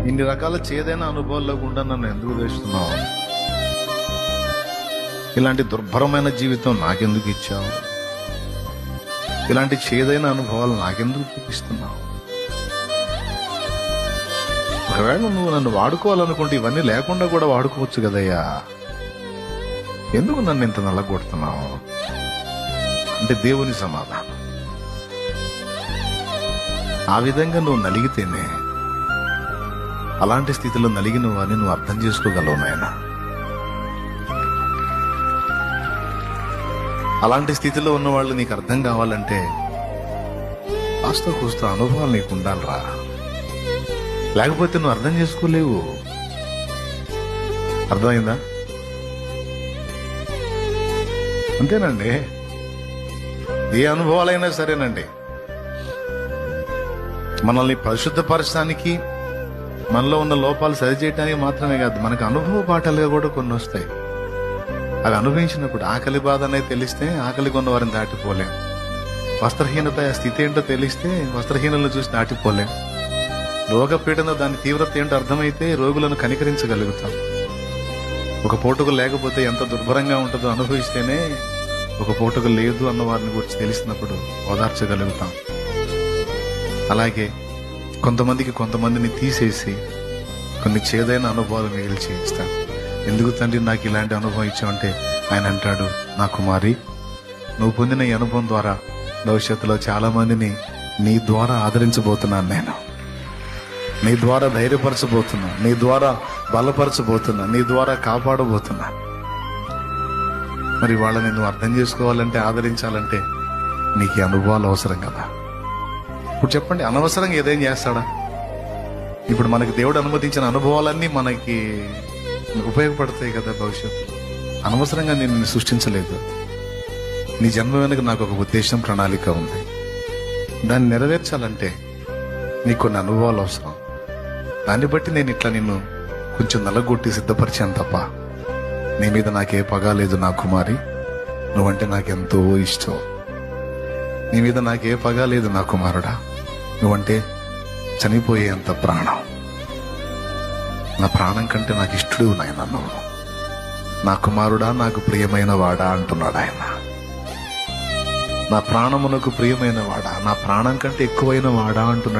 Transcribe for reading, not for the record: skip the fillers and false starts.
ఇన్ని రకాల చేదైన అనుభవాల్లో గుండా నన్ను ఎందుకు వేస్తున్నావు? ఇలాంటి దుర్భరమైన జీవితం నాకెందుకు ఇచ్చావు? ఇలాంటి చేదైన అనుభవాలు నాకెందుకు చూపిస్తున్నావు? ఒకవేళ నువ్వు నన్ను వాడుకోవాలనుకుంటే ఇవన్నీ లేకుండా కూడా వాడుకోవచ్చు కదయ్యా. ఎందుకు నన్ను ఇంత నల్లగొడుతున్నావు అంటే దేవుని సమాధానం. ఆ విధంగా నువ్వు నలిగితేనే, అలాంటి స్థితిలో నలిగిన వారిని నువ్వు అర్థం చేసుకోగలవు నాయనా. అలాంటి స్థితిలో ఉన్న వాళ్ళు నీకు అర్థం కావాలంటే కాస్త కూస్త అనుభవాలు నీకు ఉండాలిరా. లేకపోతే నువ్వు అర్థం చేసుకోలేవు. అర్థమైందా? అంతేనండి. ఏ అనుభవాలైనా సరేనండి, మనల్ని పరిశుద్ధపరచడానికి, మనలో ఉన్న లోపాలు సరిచేయటానికి మాత్రమే కాదు, మనకు అనుభవ పాఠాలుగా కూడా కొన్ని వస్తాయి. అవి అనుభవించినప్పుడు ఆకలి బాధ అనేది తెలిస్తే ఆకలి కొన్న వారిని దాటిపోలేం. వస్త్రహీనత స్థితి ఏంటో తెలిస్తే వస్త్రహీనలను చూసి దాటిపోలేం. రోగపీడన దాని తీవ్రత ఏంటో అర్థమైతే రోగులను కనికరించగలుగుతాం. ఒక పూటకు లేకపోతే ఎంత దుర్భరంగా ఉంటుందో అనుభవిస్తేనే ఒక పూటకు లేదు అన్న వారిని గురించి తెలిసినప్పుడు ఓదార్చగలుగుతాం. అలాగే కొంతమందిని తీసేసి కొన్ని చేదైన అనుభవాలు మిగిల్చి ఇస్తాను. ఎందుకు తండ్రి నాకు ఇలాంటి అనుభవం ఇచ్చావంటే ఆయన అంటాడు, నా కుమారి, నువ్వు పొందిన ఈ అనుభవం ద్వారా భవిష్యత్తులో చాలా మందిని నీ ద్వారా ఆదరించబోతున్నాను. నేను నీ ద్వారా ధైర్యపరచబోతున్నా, నీ ద్వారా బలపరచబోతున్నా, నీ ద్వారా కాపాడబోతున్నా. మరి వాళ్ళని నువ్వు అర్థం చేసుకోవాలంటే, ఆదరించాలంటే నీకు అనుభవాలు అవసరం కదా. ఇప్పుడు చెప్పండి, అనవసరంగా ఏదేం చేస్తాడా? ఇప్పుడు మనకి దేవుడు అనుమతించిన అనుభవాలన్నీ మనకి ఉపయోగపడతాయి కదా భవిష్యత్తు. అనవసరంగా నేను నిన్ను సృష్టించలేదు. నీ జన్మ వెనుక నాకు ఒక ఉద్దేశం, ప్రణాళిక ఉంది. దాన్ని నెరవేర్చాలంటే నీకు కొన్ని అనుభవాలు అవసరం. దాన్ని బట్టి నేను ఇట్లా నిన్ను కొంచెం నల్లగొట్టి సిద్ధపరిచాను తప్ప నీ మీద నాకే పగా లేదు. నా కుమారి, నువ్వంటే నాకెంతో ఇష్టం. నీ మీద నాకే పగా లేదు నా కుమారుడా. నువ్వంటే చనిపోయేంత ప్రాణం. నా ప్రాణం కంటే నాకు ఇష్టడు నాయన నువ్వు. నా కుమారుడా, నాకు ప్రియమైన వాడా అంటున్నాడు ఆయన. నా ప్రాణమునకు ప్రియమైన వాడా, నా ప్రాణం కంటే ఎక్కువైన వాడా అంటున్నాడు.